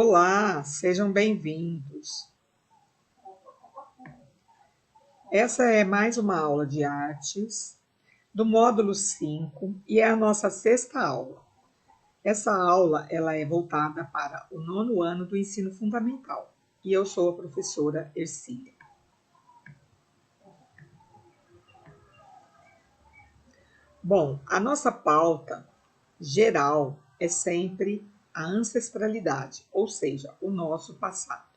Olá, sejam bem-vindos. Essa é mais uma aula de artes do módulo 5 e é a nossa sexta aula. Essa aula ela é voltada para o 9º ano do ensino fundamental e eu sou a professora Ercília. Bom, a nossa pauta geral é sempre a ancestralidade, ou seja, o nosso passado.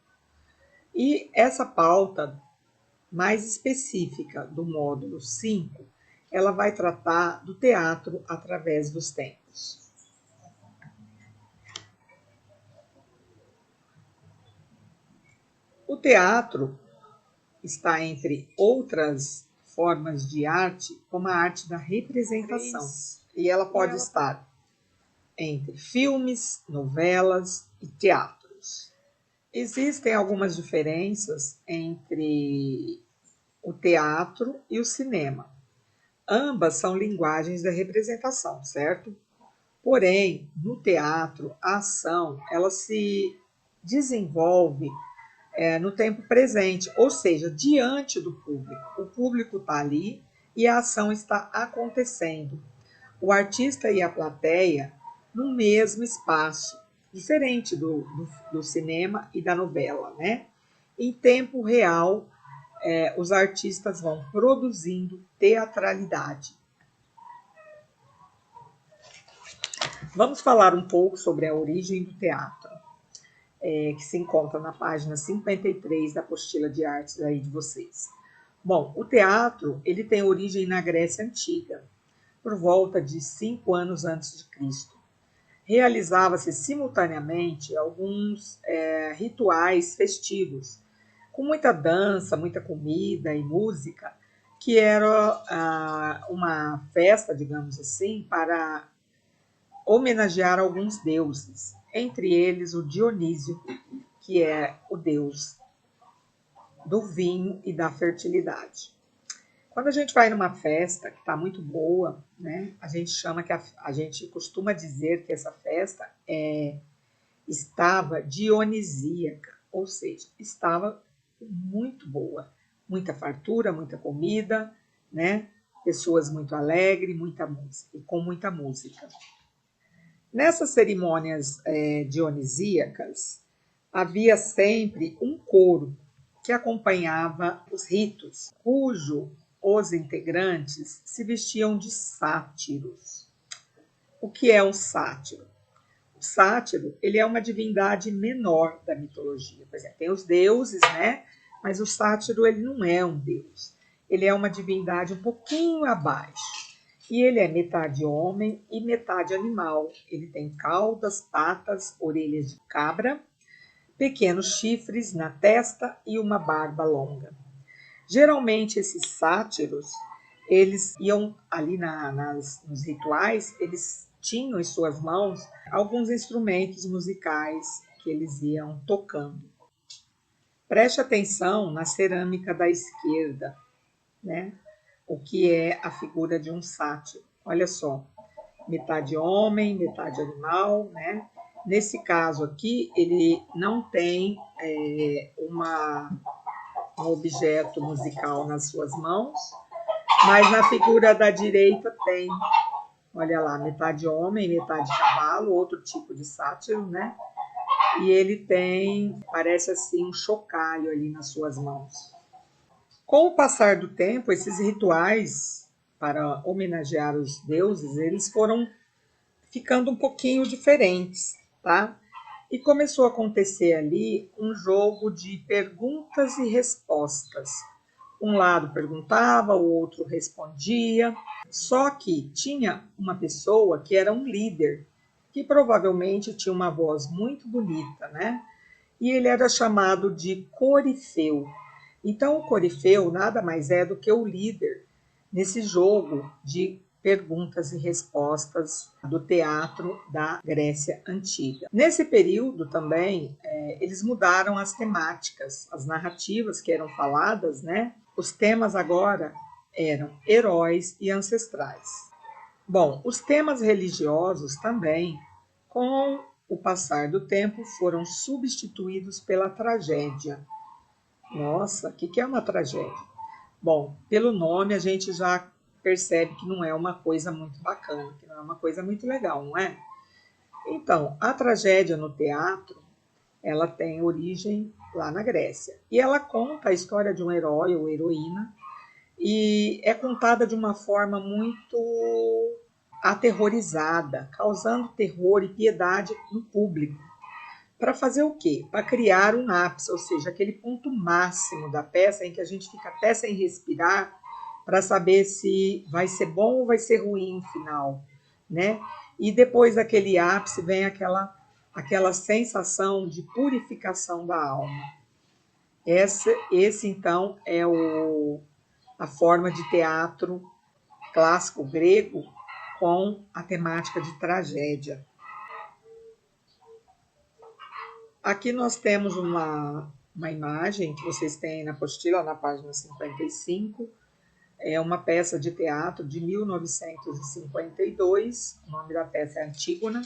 E essa pauta mais específica do módulo 5, ela vai tratar do teatro através dos tempos. O teatro está entre outras formas de arte, como a arte da representação. E ela pode estar entre filmes, novelas e teatros. Existem algumas diferenças entre o teatro e o cinema. Ambas são linguagens da representação, certo? Porém, no teatro, a ação ela se desenvolve no tempo presente, ou seja, diante do público. O público está ali e a ação está acontecendo. O artista e a plateia no mesmo espaço, diferente do cinema e da novela, né? Em tempo real, os artistas vão produzindo teatralidade. Vamos falar um pouco sobre a origem do teatro, que se encontra na página 53 da apostila de artes aí de vocês. Bom, o teatro ele tem origem na Grécia Antiga, por volta de 5 anos antes de Cristo. Realizava-se simultaneamente alguns rituais festivos, com muita dança, muita comida e música, que era uma festa, digamos assim, para homenagear alguns deuses, entre eles o Dionísio, que é o deus do vinho e da fertilidade. Quando a gente vai numa festa que está muito boa, né, a gente costuma dizer que essa festa estava dionisíaca, ou seja, estava muito boa, muita fartura, muita comida, né, pessoas muito alegres, muita música e com muita música. Nessas cerimônias dionisíacas, havia sempre um coro que acompanhava os ritos, os integrantes se vestiam de sátiros. O que é um sátiro? O sátiro ele é uma divindade menor da mitologia. Por exemplo, tem os deuses, né? Mas o sátiro ele não é um deus. Ele é uma divindade um pouquinho abaixo. E ele é metade homem e metade animal. Ele tem caudas, patas, orelhas de cabra, pequenos chifres na testa e uma barba longa. Geralmente esses sátiros, eles iam ali nos rituais, eles tinham em suas mãos alguns instrumentos musicais que eles iam tocando. Preste atenção na cerâmica da esquerda, né? O que é a figura de um sátiro. Olha só, metade homem, metade animal, né? Nesse caso aqui, ele não tem um objeto musical nas suas mãos, mas na figura da direita tem, olha lá, metade homem, metade cavalo, outro tipo de sátiro, né? E ele tem, parece assim, um chocalho ali nas suas mãos. Com o passar do tempo, esses rituais para homenagear os deuses, eles foram ficando um pouquinho diferentes, tá? E começou a acontecer ali um jogo de perguntas e respostas. Um lado perguntava, o outro respondia. Só que tinha uma pessoa que era um líder, que provavelmente tinha uma voz muito bonita, né? E ele era chamado de corifeu. Então, o corifeu nada mais é do que o líder nesse jogo de perguntas e respostas do teatro da Grécia Antiga. Nesse período também, eles mudaram as temáticas, as narrativas que eram faladas, né? Os temas agora eram heróis e ancestrais. Bom, os temas religiosos também, com o passar do tempo, foram substituídos pela tragédia. Nossa, o que é uma tragédia? Bom, pelo nome a gente já percebe que não é uma coisa muito bacana, que não é uma coisa muito legal, não é? Então, a tragédia no teatro, ela tem origem lá na Grécia. E ela conta a história de um herói ou heroína e é contada de uma forma muito aterrorizada, causando terror e piedade no público. Para fazer o quê? Para criar um ápice, ou seja, aquele ponto máximo da peça em que a gente fica até sem respirar para saber se vai ser bom ou vai ser ruim no final, né? E depois daquele ápice vem aquela sensação de purificação da alma. Esse então é a forma de teatro clássico grego com a temática de tragédia. Aqui nós temos uma imagem que vocês têm na apostila, na página 55. É uma peça de teatro de 1952. O nome da peça é Antígona,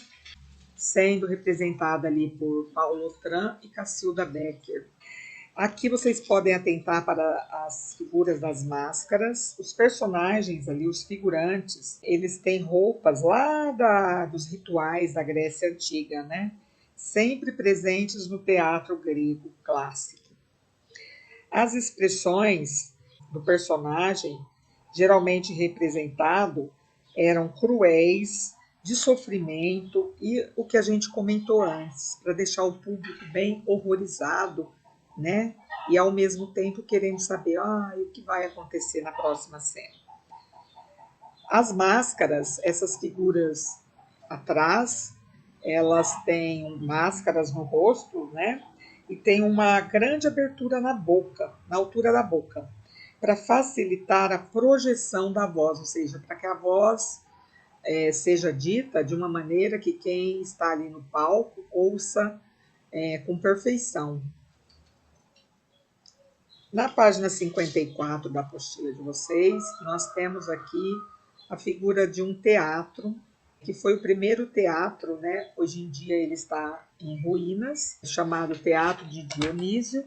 sendo representada ali por Paulo Otran e Cacilda Becker. Aqui vocês podem atentar para as figuras das máscaras. Os personagens ali, os figurantes, eles têm roupas lá dos rituais da Grécia Antiga, né? Sempre presentes no teatro grego clássico. As expressões do personagem, geralmente representado, eram cruéis, de sofrimento e o que a gente comentou antes, para deixar o público bem horrorizado, né? E ao mesmo tempo querendo saber o que vai acontecer na próxima cena. As máscaras, essas figuras atrás, elas têm máscaras no rosto, né? E tem uma grande abertura na boca, na altura da boca, para facilitar a projeção da voz, ou seja, para que a voz seja dita de uma maneira que quem está ali no palco ouça com perfeição. Na página 54 da apostila de vocês, nós temos aqui a figura de um teatro, que foi o primeiro teatro, né? Hoje em dia ele está em ruínas, chamado Teatro de Dionísio,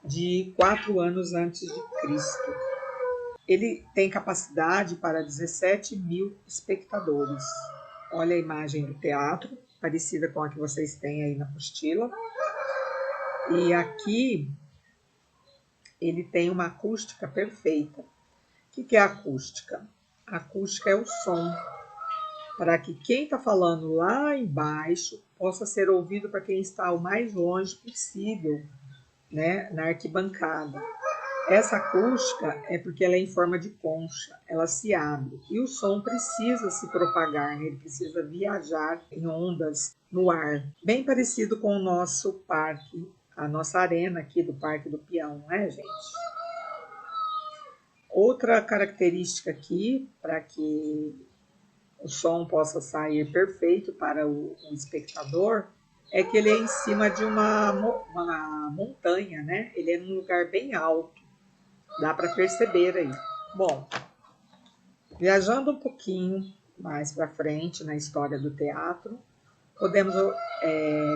de 4 anos antes de Cristo. Ele tem capacidade para 17.000 espectadores. Olha a imagem do teatro, parecida com a que vocês têm aí na apostila. E aqui ele tem uma acústica perfeita. O que é a acústica? A acústica é o som, para que quem está falando lá embaixo possa ser ouvido para quem está o mais longe possível, né, na arquibancada. Essa acústica é porque ela é em forma de concha, ela se abre e o som precisa se propagar, né? Ele precisa viajar em ondas no ar, bem parecido com o nosso parque, a nossa arena aqui do Parque do Peão, não é, gente? Outra característica aqui, para que o som possa sair perfeito para o espectador, é que ele é em cima de uma montanha, né? Ele é num lugar bem alto, dá para perceber aí. Bom, viajando um pouquinho mais para frente na história do teatro, podemos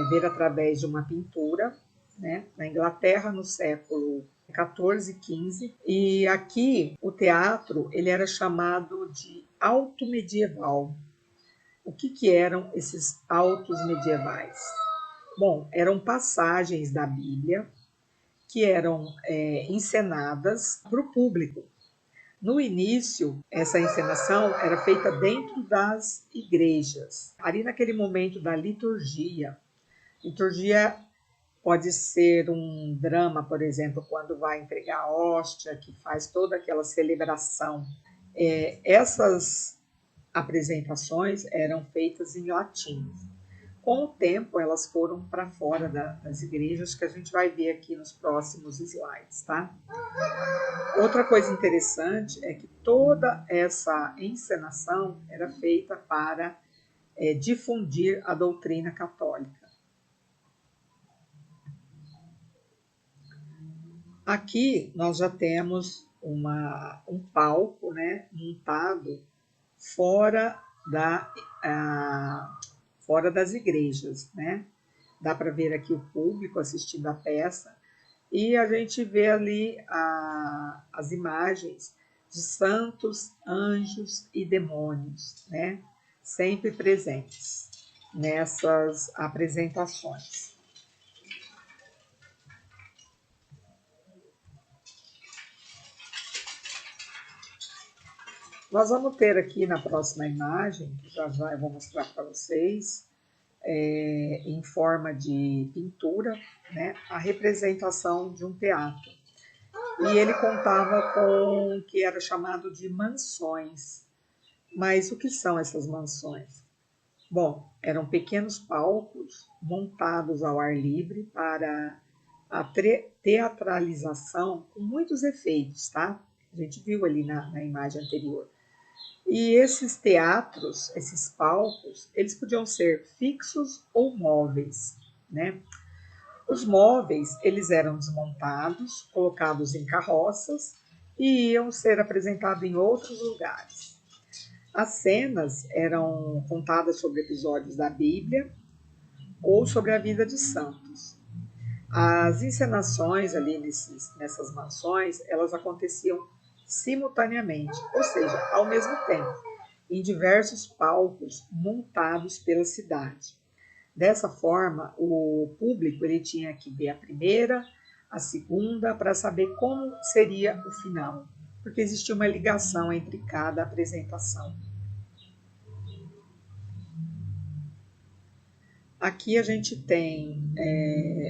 ver através de uma pintura, né, na Inglaterra no século 14 e 15, e aqui o teatro ele era chamado de alto medieval. O que eram esses altos medievais? Bom, eram passagens da Bíblia que eram encenadas para o público. No início, essa encenação era feita dentro das igrejas, ali naquele momento da liturgia. Liturgia pode ser um drama, por exemplo, quando vai entregar a hóstia, que faz toda aquela celebração. Essas apresentações eram feitas em latim. Com o tempo, elas foram para fora das igrejas, que a gente vai ver aqui nos próximos slides, tá? Outra coisa interessante é que toda essa encenação era feita para difundir a doutrina católica. Aqui nós já temos um palco, né, montado fora fora das igrejas, né? Dá para ver aqui o público assistindo a peça e a gente vê ali as imagens de santos, anjos e demônios, né? Sempre presentes nessas apresentações. Nós vamos ter aqui na próxima imagem, que já já eu vou mostrar para vocês, em forma de pintura, né, a representação de um teatro. E ele contava com o que era chamado de mansões. Mas o que são essas mansões? Bom, eram pequenos palcos montados ao ar livre para a teatralização com muitos efeitos, tá? A gente viu ali na imagem anterior. E esses teatros, esses palcos, eles podiam ser fixos ou móveis, né? Os móveis, eles eram desmontados, colocados em carroças e iam ser apresentados em outros lugares. As cenas eram contadas sobre episódios da Bíblia ou sobre a vida de santos. As encenações ali nessas mansões, elas aconteciam simultaneamente, ou seja, ao mesmo tempo, em diversos palcos montados pela cidade. Dessa forma, o público ele tinha que ver a primeira, a segunda, para saber como seria o final, porque existia uma ligação entre cada apresentação. Aqui a gente tem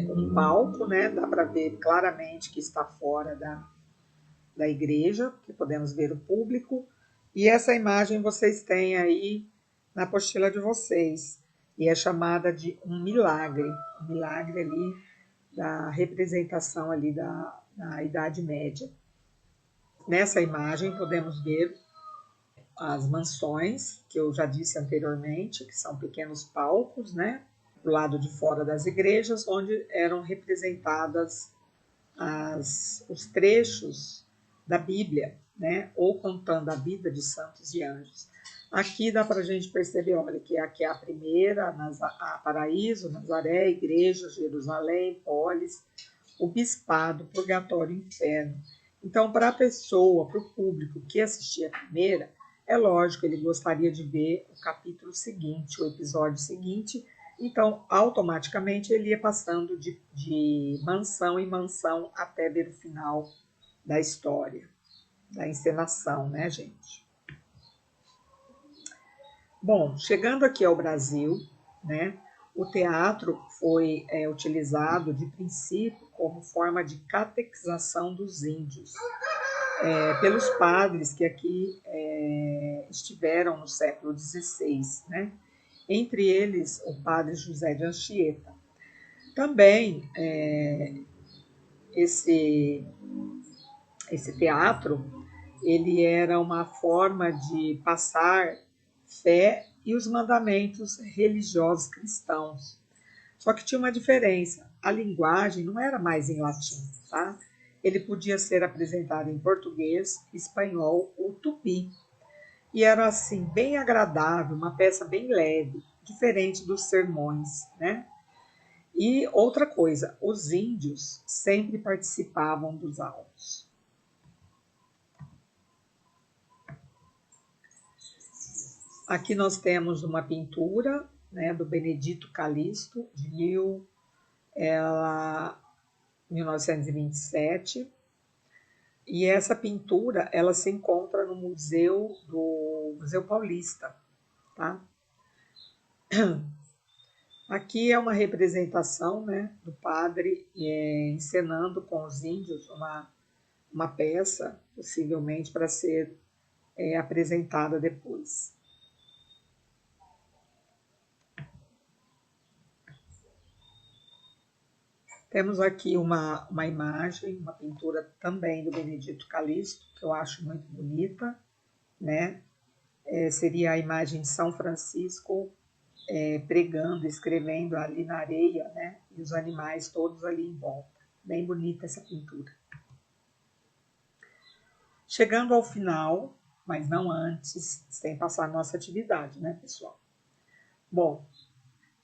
um palco, né? Dá para ver claramente que está fora da igreja, que podemos ver o público. E essa imagem vocês têm aí na apostila de vocês. E é chamada de um milagre ali da representação ali da Idade Média. Nessa imagem podemos ver as mansões, que eu já disse anteriormente, que são pequenos palcos, né? Do lado de fora das igrejas, onde eram representadas os trechos da Bíblia, né? Ou contando a vida de santos e anjos. Aqui dá para a gente perceber, olha, que aqui é a primeira, a Paraíso, Nazaré, Igreja, Jerusalém, Polis, o Bispado, Purgatório e Inferno. Então, para a pessoa, para o público que assistia a primeira, é lógico, ele gostaria de ver o capítulo seguinte, o episódio seguinte, então, automaticamente, ele ia passando de mansão em mansão até ver o final da história, da encenação, né, gente? Bom, chegando aqui ao Brasil, né, o teatro foi utilizado de princípio como forma de catequização dos índios, pelos padres que aqui estiveram no século XVI, né? Entre eles o padre José de Anchieta. Também esse teatro ele era uma forma de passar fé e os mandamentos religiosos cristãos. Só que tinha uma diferença, a linguagem não era mais em latim, tá? Ele podia ser apresentado em português, espanhol ou tupi. E era assim, bem agradável, uma peça bem leve, diferente dos sermões, né? E outra coisa, os índios sempre participavam dos autos. Aqui nós temos uma pintura, né, do Benedito Calixto, de 1927. E essa pintura ela se encontra no Museu Paulista, tá? Aqui é uma representação, né, do padre encenando com os índios uma peça, possivelmente para ser apresentada depois. Temos aqui uma imagem, uma pintura também do Benedito Calixto, que eu acho muito bonita, né? Seria a imagem de São Francisco pregando, escrevendo ali na areia, né? E os animais todos ali em volta. Bem bonita essa pintura. Chegando ao final, mas não antes, sem passar a nossa atividade, né, pessoal? Bom,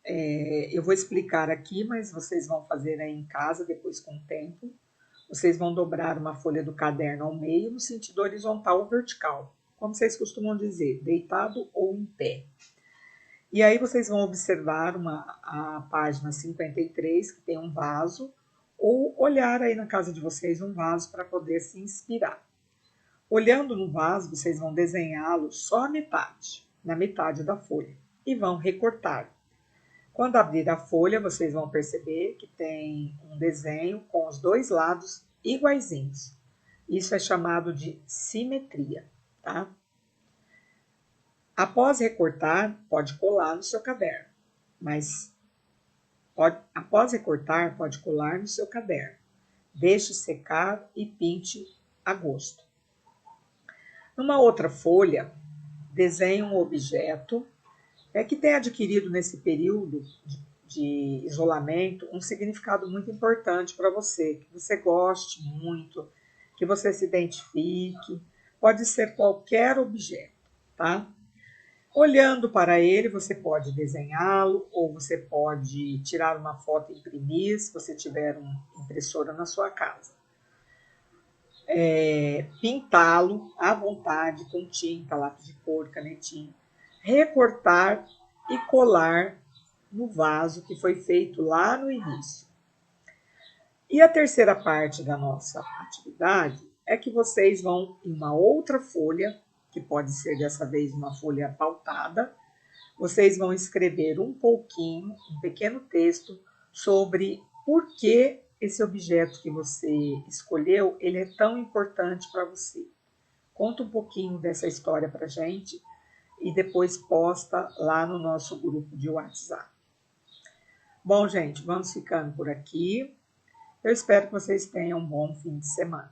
Eu vou explicar aqui, mas vocês vão fazer aí em casa, depois com o tempo. Vocês vão dobrar uma folha do caderno ao meio, no sentido horizontal ou vertical, como vocês costumam dizer, deitado ou em pé. E aí vocês vão observar a página 53, que tem um vaso, ou olhar aí na casa de vocês um vaso para poder se inspirar. Olhando no vaso, vocês vão desenhá-lo só a metade, na metade da folha, e vão recortar. Quando abrir a folha, vocês vão perceber que tem um desenho com os dois lados iguaizinhos. Isso é chamado de simetria, tá? Após recortar, pode colar no seu caderno, mas após recortar, pode colar no seu caderno. Deixe secar e pinte a gosto. Numa outra folha, desenhe um objeto que tem adquirido nesse período de isolamento um significado muito importante para você, que você goste muito, que você se identifique. Pode ser qualquer objeto, tá? Olhando para ele, você pode desenhá-lo ou você pode tirar uma foto e imprimir, se você tiver uma impressora na sua casa. Pintá-lo à vontade com tinta, lápis de cor, canetinha. Recortar e colar no vaso que foi feito lá no início. E a terceira parte da nossa atividade é que vocês vão em uma outra folha, que pode ser dessa vez uma folha pautada, vocês vão escrever um pouquinho, um pequeno texto sobre por que esse objeto que você escolheu, ele é tão importante para você. Conta um pouquinho dessa história para a gente e depois posta lá no nosso grupo de WhatsApp. Bom, gente, vamos ficando por aqui. Eu espero que vocês tenham um bom fim de semana.